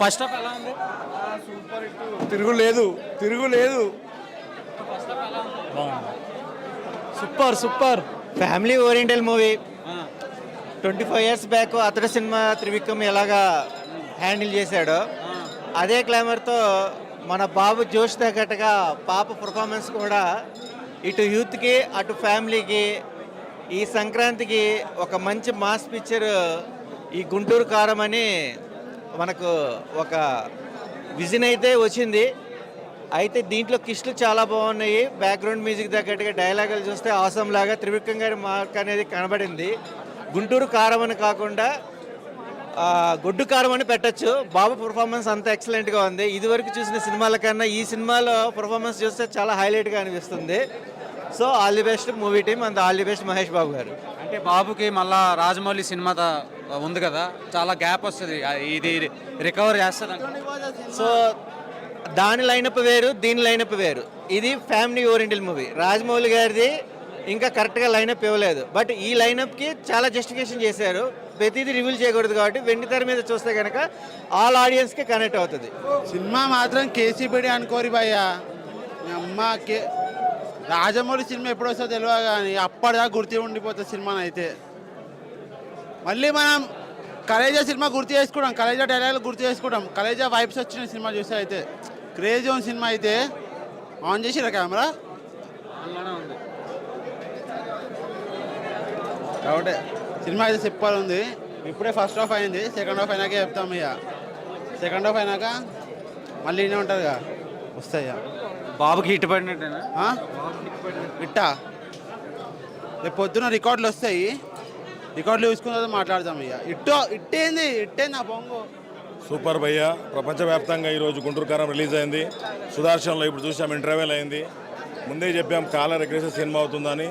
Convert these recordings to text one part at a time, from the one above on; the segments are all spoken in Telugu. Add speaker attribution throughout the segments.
Speaker 1: ఫస్ట్ హాఫ్ ఎలా ఉంది?
Speaker 2: సూపర్ హిట్, తిరుగులేదు తిరుగులేదు.
Speaker 1: Super super.
Speaker 3: Family oriental movie. 25 years back అతడు సినిమా త్రివిక్రమ్ ఎలాగా హ్యాండిల్ చేశాడో అదే క్లైమర్తో మన బాబు జోష్ తగ్గట్టుగా పాప పర్ఫార్మెన్స్ కూడా ఇటు యూత్కి అటు ఫ్యామిలీకి ఈ సంక్రాంతికి ఒక మంచి మాస్ పిక్చర్ ఈ గుంటూరు కారం అని మనకు ఒక విజన్ అయితే వచ్చింది. అయితే దీంట్లో కిస్టులు చాలా బాగున్నాయి. బ్యాక్గ్రౌండ్ మ్యూజిక్ తగ్గట్టుగా డైలాగులు చూస్తే ఆసం లాగా త్రివిక్రమ్ గారి మార్క్ అనేది కనబడింది. గుంటూరు కారం అని కాకుండా గొడ్డు కారం అని పెట్టచ్చు. బాబు పర్ఫార్మెన్స్ అంత ఎక్సలెంట్గా ఉంది. ఇదివరకు చూసిన సినిమాల కన్నా ఈ సినిమాలో పర్ఫార్మెన్స్ చూస్తే చాలా హైలైట్గా అనిపిస్తుంది. So all the best movie team and all the best Mahesh Babu garu.
Speaker 1: అంటే బాబుకి మళ్ళా రాజమౌళి సినిమా ఉంది కదా, చాలా గ్యాప్ వస్తుంది, ఇది రికవర్ చేస్తుంది.
Speaker 3: సో దాని లైనప్ వేరు, దీని లైనప్ వేరు. ఇది ఫ్యామిలీ ఓరియంటల్ మూవీ. రాజమౌళి గారిది ఇంకా కరెక్ట్గా లైనప్ ఇవ్వలేదు. బట్ ఈ లైనప్కి చాలా జస్టిఫికేషన్ చేశారు. ప్రతిదీ రివీల్ చేయకూడదు కాబట్టి వెండి తెర మీద చూస్తే కనుక ఆల్ ఆడియన్స్కి కనెక్ట్ అవుతుంది.
Speaker 2: సినిమా మాత్రం కేసీపీడి అనుకోరి భయ్య. అమ్మకి రాజమౌళి సినిమా ఎప్పుడు వస్తుందో తెలియదు కానీ అప్పటిదాకా గుర్తు ఉండిపోతుంది సినిమాని. అయితే మళ్ళీ మనం కలేజా సినిమా గుర్తు చేసుకుంటాం, కలేజా డైలాగ్ గుర్తు చేసుకుంటాం, కలేజా వైబ్స్ వచ్చిన సినిమా చూస్తే అయితే క్రేజీ ఉన్న సినిమా. అయితే ఆన్ చేసిరా కెమెరా కాబట్టి సినిమా అయితే సూపర్ ఉంది. ఇప్పుడే ఫస్ట్ హాఫ్ అయింది, సెకండ్ హాఫ్ అయినాకే చెప్తాము. ఇక సెకండ్ హాఫ్ అయినాక మళ్ళీ ఇనే ఉంటుంది కదా, వస్తాయి.
Speaker 1: బాబుకి హిట్ పడినట్టేనా?
Speaker 2: ఇట్టా రేపు పొద్దున రికార్డులు వస్తాయి, రికార్డులు చూసుకున్న తర్వాత మాట్లాడతాం. ఇక ఇట్టేంది నా పొంగు.
Speaker 4: సూపర్ భయ్య. ప్రపంచవ్యాప్తంగా ఈరోజు గుంటూరు కారం రిలీజ్ అయింది. సుదర్శన్లో ఇప్పుడు చూసాం, ఇంటర్వ్యూల్ అయింది. ముందే చెప్పాం కాలర్ అగ్రెసివ్ సినిమా అవుతుందని.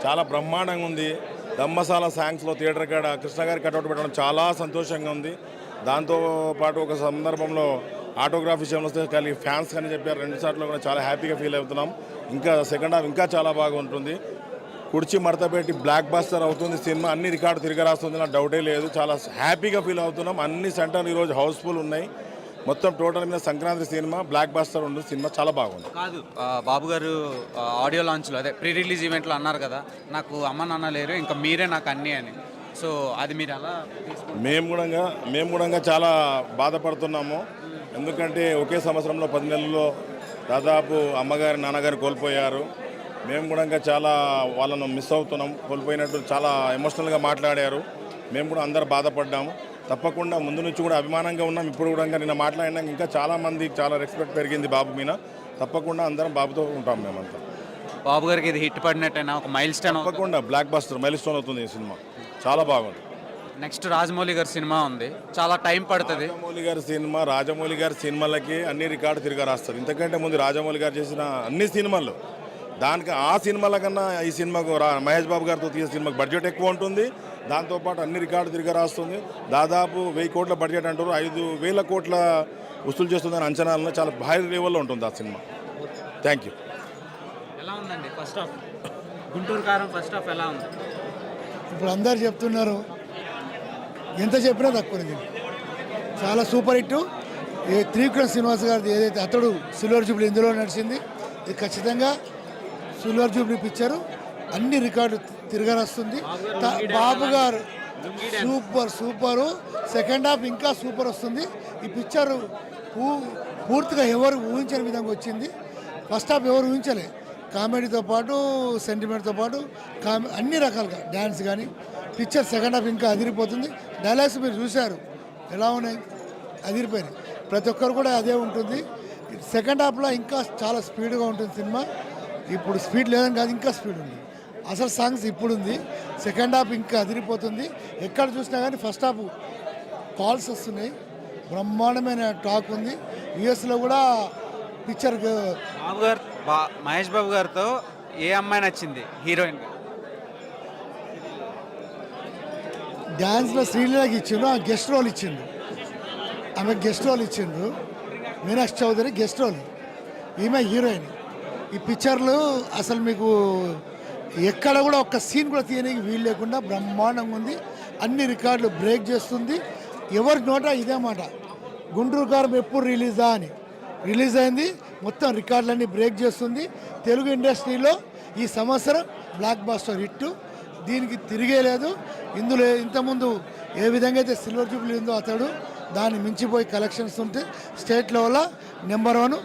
Speaker 4: చాలా బ్రహ్మాండంగా ఉంది. దమ్మసాల సాంగ్స్లో థియేటర్ కాడ కృష్ణ గారి కట్అవుట్ పెట్టడం చాలా సంతోషంగా ఉంది. దాంతోపాటు ఒక సందర్భంలో ఆటోగ్రాఫ్ విషయంలో వస్తే కలిగి ఫ్యాన్స్ అని చెప్పారు. 2 సార్లు కూడా చాలా హ్యాపీగా ఫీల్ అవుతున్నాం. ఇంకా సెకండ్ హాఫ్ ఇంకా చాలా బాగా ఉంటుంది. కుర్చీ మడత పెట్టి బ్లాక్ బాస్టర్ అవుతుంది సినిమా. అన్ని రికార్డు తిరగరాస్తుంది, నాకు డౌటే లేదు. చాలా హ్యాపీగా ఫీల్ అవుతున్నాం. అన్ని సెంటర్లు ఈరోజు హౌస్ఫుల్ ఉన్నాయి. మొత్తం టోటల్ మీద సంక్రాంతి సినిమా బ్లాక్ బాస్టర్ ఉంది. సినిమా చాలా బాగుంది.
Speaker 1: కాదు, బాబు గారు ఆడియో లాంచ్లో అదే ప్రీ రిలీజ్ ఈవెంట్లో అన్నారు కదా, నాకు అమ్మ నాన్న లేరు, ఇంకా మీరే నాకు అన్నీ అని. సో అది మీరు అలా
Speaker 4: మేము కూడా చాలా బాధపడుతున్నాము. ఎందుకంటే ఒకే సంవత్సరంలో 10 నెలల్లో దాదాపు అమ్మగారి నాన్నగారు కోల్పోయారు. మేము కూడా చాలా వాళ్ళను మిస్ అవుతున్నాం. కోల్పోయినట్టు చాలా ఎమోషనల్గా మాట్లాడారు. మేము కూడా అందరూ బాధపడ్డాము. తప్పకుండా ముందు నుంచి కూడా అభిమానంగా ఉన్నాం. ఇప్పుడు కూడా నిన్న మాట్లాడినాక ఇంకా చాలామందికి చాలా రెస్పెక్ట్ పెరిగింది బాబు మీద. తప్పకుండా అందరం బాబుతో ఉంటాం మేమంతా.
Speaker 1: బాబు గారికి ఇది హిట్ పడినట్టేనా, ఒక మైల్ స్టోన్?
Speaker 4: తప్పకుండా బ్లాక్ బస్టర్ మైల్ స్టోన్ అవుతుంది ఈ సినిమా. చాలా బాగుంది.
Speaker 1: నెక్స్ట్ రాజమౌళి గారి సినిమా ఉంది, చాలా టైం పడుతుంది.
Speaker 4: రాజమౌళి గారి సినిమాలకి అన్ని రికార్డు తిరగరాస్తారు. ఇంతకంటే ముందు రాజమౌళి గారు చేసిన అన్ని సినిమాలు దానికి ఆ సినిమాల కన్నా ఈ సినిమాకు మహేష్ బాబు గారితో తీసిన సినిమాకి బడ్జెట్ ఎక్కువ ఉంటుంది. దాంతోపాటు అన్ని రికార్డు తిరగరాస్తుంది. దాదాపు 1000 కోట్ల బడ్జెట్ అంటారు, 5000 కోట్ల వసూలు చేస్తుందని అంచనాలను చాలా హై లెవెల్లో ఉంటుంది ఆ సినిమా. Thank you.
Speaker 1: ఎలా ఉందండి ఫస్ట్ హాఫ్? గుంటూరు కారం ఫస్ట్ హాఫ్ ఎలా ఉంది?
Speaker 5: ఇప్పుడు అందరు చెప్తున్నారు, ఎంత చెప్పినా తక్కువ. చాలా సూపర్ హిట్. త్రివిక్రమ్ శ్రీనివాస్ గారిది ఏదైతే అతడు సిల్వర్ జూబ్లీ ఇందులో నడిచింది, ఇది ఖచ్చితంగా సిల్వర్ జూబ్లీ పిక్చరు. అన్ని రికార్డు తిరగరస్తుంది. బాబు గారు సూపరు. సెకండ్ హాఫ్ ఇంకా సూపర్ వస్తుంది. ఈ పిక్చరు పూర్తిగా ఎవరు ఊహించని విధంగా వచ్చింది. ఫస్ట్ హాఫ్ ఎవరు ఊహించలే. కామెడీతో పాటు సెంటిమెంట్తో పాటు అన్ని రకాలుగా డ్యాన్స్ కానీ పిక్చర్ సెకండ్ హాఫ్ ఇంకా అదిరిపోతుంది. డైలాగ్స్ మీరు చూశారు ఎలా ఉన్నాయి, అదిరిపోయినాయి. ప్రతి ఒక్కరు కూడా అదే ఉంటుంది. సెకండ్ హాఫ్లో ఇంకా చాలా స్పీడ్గా ఉంటుంది సినిమా. ఇప్పుడు స్పీడ్ లేదని కాదు, ఇంకా స్పీడ్ ఉంది. అసలు సాంగ్స్ ఇప్పుడు ఉంది. సెకండ్ హాఫ్ ఇంకా అదిరిపోతుంది. ఎక్కడ చూసినా కానీ ఫస్ట్ హాఫ్ కాల్స్ వస్తున్నాయి. బ్రహ్మాండమైన టాక్ ఉంది. యుఎస్లో కూడా పిక్చర్
Speaker 1: బాబు గారు మహేష్ బాబు గారితో ఏ అమ్మాయి నచ్చింది హీరోయిన్?
Speaker 5: డ్యాన్స్లో శ్రీలీలకి ఇచ్చిండ్రు, ఆ గెస్ట్ రోల్ ఇచ్చిండు. ఆమె గెస్ట్ రోల్ ఇచ్చిండ్రు. మీనాక్షి చౌదరి గెస్ట్ రోల్, ఈమె హీరోయిన్. ఈ పిక్చర్లు అసలు మీకు ఎక్కడ కూడా ఒక్క సీన్ కూడా తీయడానికి వీలు లేకుండా బ్రహ్మాండంగా ఉంది. అన్ని రికార్డులు బ్రేక్ చేస్తుంది. ఎవరి నోట ఇదే మాట, గుంటూరు కారం ఎప్పుడు రిలీజా అని. రిలీజ్ అయింది, మొత్తం రికార్డులన్నీ బ్రేక్ చేస్తుంది. తెలుగు ఇండస్ట్రీలో ఈ సంవత్సరం బ్లాక్ బాస్టర్ హిట్, దీనికి తిరిగే లేదు. ఇందులో ఇంతకుముందు ఏ విధంగా అయితే సిల్వర్ జూబ్లీ ఉందో అతడు దాన్ని మించిపోయి కలెక్షన్స్ ఉంటే స్టేట్ లెవెల్లో నెంబర్ 1,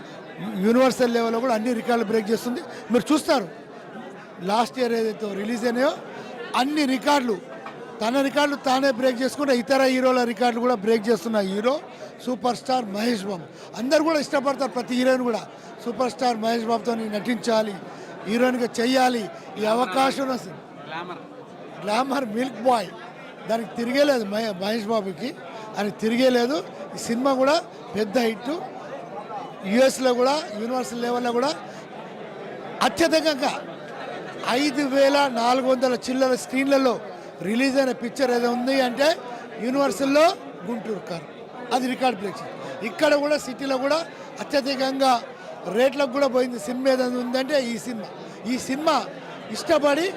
Speaker 5: యూనివర్సల్ లెవెల్లో కూడా అన్ని రికార్డులు బ్రేక్ చేస్తుంది. మీరు చూస్తారు లాస్ట్ ఇయర్ ఏదైతే రిలీజ్ అయినాయో అన్ని రికార్డులు, తన రికార్డులు తానే బ్రేక్ చేసుకుంటే ఇతర హీరోల రికార్డులు కూడా బ్రేక్ చేస్తున్న hero super star Mahesh Babu. అందరు కూడా ఇష్టపడతారు, ప్రతి హీరోయిన్ కూడా సూపర్ స్టార్ మహేష్ బాబుతో నటించాలి, హీరోయిన్గా చెయ్యాలి. ఈ అవకాశం వస్తుంది. గ్లామర్ మిల్క్ బాయ్, దానికి తిరిగేలేదు మహేష్ బాబుకి, అని తిరిగేలేదు. ఈ సినిమా కూడా పెద్ద హిట్. యుఎస్లో కూడా యూనివర్సల్ లెవెల్లో కూడా అత్యధికంగా 5,400 చిల్లర స్క్రీన్లలో రిలీజ్ అయిన పిక్చర్ ఏదో ఉంది అంటే యూనివర్సల్లో గుంటూరు కారం, అది రికార్డ్ బ్రేక్. ఇక్కడ కూడా సిటీలో కూడా అత్యధికంగా రేట్లకు కూడా పోయింది సినిమా ఏదైనా ఉందంటే ఈ సినిమా ఇష్టపడి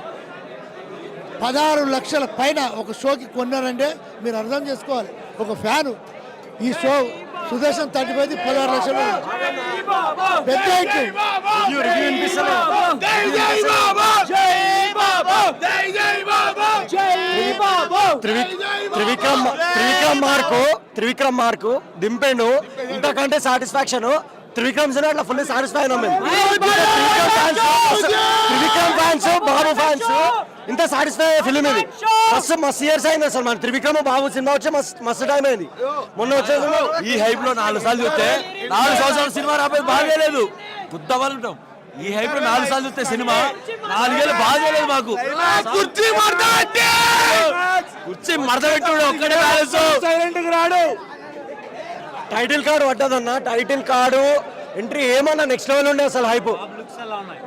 Speaker 5: 16 లక్షల పైన ఒక షోకి కొన్నారంటే మీరు అర్థం చేసుకోవాలి. ఒక ఫ్యాను ఈ షో సుదర్శన్ 35 16 లక్షలు పెద్ద హిట్.
Speaker 6: త్రివిక్రమ్ మార్కు దింపేండు. ఇంతకంటే సాటిస్ఫాక్షన్ త్రివిక్రమ్ సినిమా అట్లా ఫుల్ సాటిస్ఫై అయినాం మేము. త్రివిక్రమ్ ఫ్యాన్స్, బాబు ఫ్యాన్స్ ఇంత సాటిస్ఫై అయ్యే ఫిలిం ఇది. మస్తు ఇయర్స్ అయింది అసలు మన త్రివిక్రమ్ బాబు సినిమా వచ్చి మస్తు టైం అయింది. మొన్న వచ్చేసి
Speaker 7: ఈ హైప్ లో 4 సార్లు చూస్తే 4 సంవత్సరాల సినిమా రాబోయేది బాగాలేదు, బుద్ధవలుంటాం. ఈ హైప్ లో 4 సార్లు చూస్తే సినిమా 4 ఏళ్ళు బాగాలేదు మాకు. కుర్చీ మడత పెట్టుడు ఒక్కడే రాడు.
Speaker 6: టైటిల్ కార్డు పడ్డదన్న, టైటిల్ కార్డు ఎంట్రీ ఏమన్నా నెక్స్ట్ లెవెల్ ఉండే అసలు హైప్.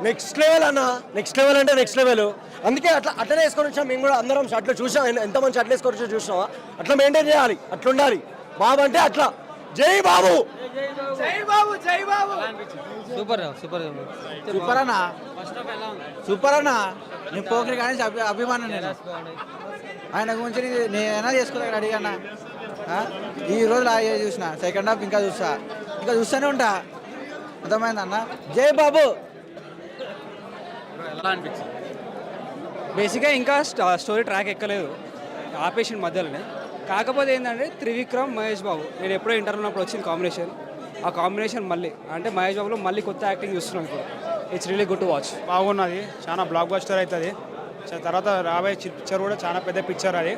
Speaker 6: నెక్స్ట్ లెవెల్ అన్న, నెక్స్ట్ లెవెల్ అంటే నెక్స్ట్ లెవెల్. అందుకే అట్లనే వేసుకొని వచ్చాం మేము కూడా. అందరం షర్ట్లు చూసాం, ఎంత మంచి అట్లా వేసుకొని వచ్చా చూసావా. అట్లా మెయింటైన్ చేయాలి, అట్లా ఉండాలి. బాబు అంటే అట్లా. జై బాబు,
Speaker 3: జై బాబు, జై బాబు. సూపర్ సూపర్ సూపర్ అన్న, సూపర్ అన్న. నేను పోకరి కానీ అభిమానం. నేను ఆయన గురించి నేనైనా చేసుకోలేక అడిగాను. ఈ రోజు చూసిన సెకండ్ హాఫ్ ఇంకా చూస్తూనే ఉంటా. అర్థమైంది అన్న. జై బాబు.
Speaker 8: బేసిక్గా ఇంకా స్టోరీ ట్రాక్ ఎక్కలేదు, ఆపేషన్ మధ్యలోనే. కాకపోతే ఏంటంటే త్రివిక్రమ్ మహేష్ బాబు, నేను ఎప్పుడో ఇంటర్వ్యూ ఉన్నప్పుడు వచ్చింది కాంబినేషన్. ఆ కాంబినేషన్ మళ్ళీ అంటే మహేష్ బాబులో మళ్ళీ కొత్త యాక్టింగ్ చూస్తున్నాం ఇప్పుడు. It's really good to watch.
Speaker 9: బాగున్నది, చాలా బ్లాక్ బస్టర్ అవుతుంది. తర్వాత రాబోయే పిక్చర్ కూడా చాలా పెద్ద పిక్చర్, అది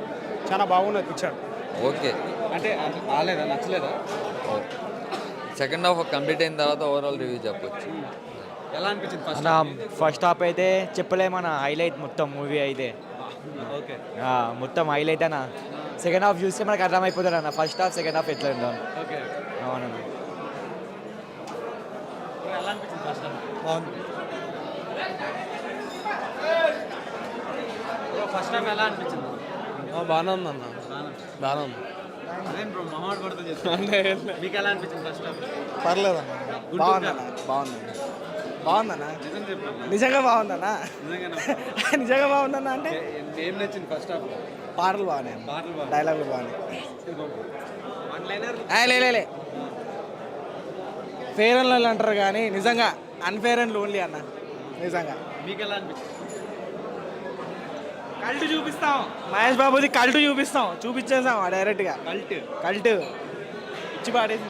Speaker 9: చాలా బాగున్నది పిక్చర్.
Speaker 10: ఓకే
Speaker 1: అంటే బాగాలేదా, నచ్చలేదా?
Speaker 10: సెకండ్ హాఫ్ కంప్లీట్ అయిన తర్వాత ఓవరాల్ రివ్యూ చెప్పొచ్చు.
Speaker 1: ఎలా అనిపించింది ఫస్ట్?
Speaker 3: ఫస్ట్ హాఫ్ అయితే చెప్పలేమన్నా, హైలైట్ మొత్తం మూవీ అయితే.
Speaker 1: ఓకే,
Speaker 3: మొత్తం హైలైట్ అన్న. సెకండ్ హాఫ్ చూస్తే మనకు అర్థమైపోతుంది అన్న ఫస్ట్ హాఫ్ సెకండ్ హాఫ్ ఎట్లా ఉందో.
Speaker 1: ఓకే,
Speaker 3: అవునన్న.
Speaker 1: ఎలా అనిపించింది ఫస్ట్?
Speaker 3: బాగుంది.
Speaker 1: ఫస్ట్ టైం ఎలా అనిపించింది?
Speaker 7: బాగానే ఉంది అన్న, బాగానే ఉంది.
Speaker 1: అదేం బ్రో మహాడ్ పడుతూ మీకు ఎలా అనిపించింది ఫస్ట్ టైం?
Speaker 3: పర్లేదన్న, బాగుందన్న, బాగుందన్న. నిజంగా బాగుందన్న, నిజంగా బాగుందన్న. అంటే
Speaker 1: ఏం నచ్చింది ఫస్ట్ హాఫ్?
Speaker 3: పాటలు బాగానే, డైలాగులు బాగానే. లే ఫేర్ అండ్ లవ్లీ అంటారు కానీ నిజంగా అన్ఫేర్ అండ్ లోన్లీ అన్న. నిజంగా
Speaker 1: మీకు ఎలా అనిపించింది?
Speaker 3: కల్ట్ చూపిస్తాం, మహేష్ బాబుది కల్ట్ చూపిస్తాం, చూపించేసాం డైరెక్ట్గా. కల్ట్ ఇచ్చి పాడేసి.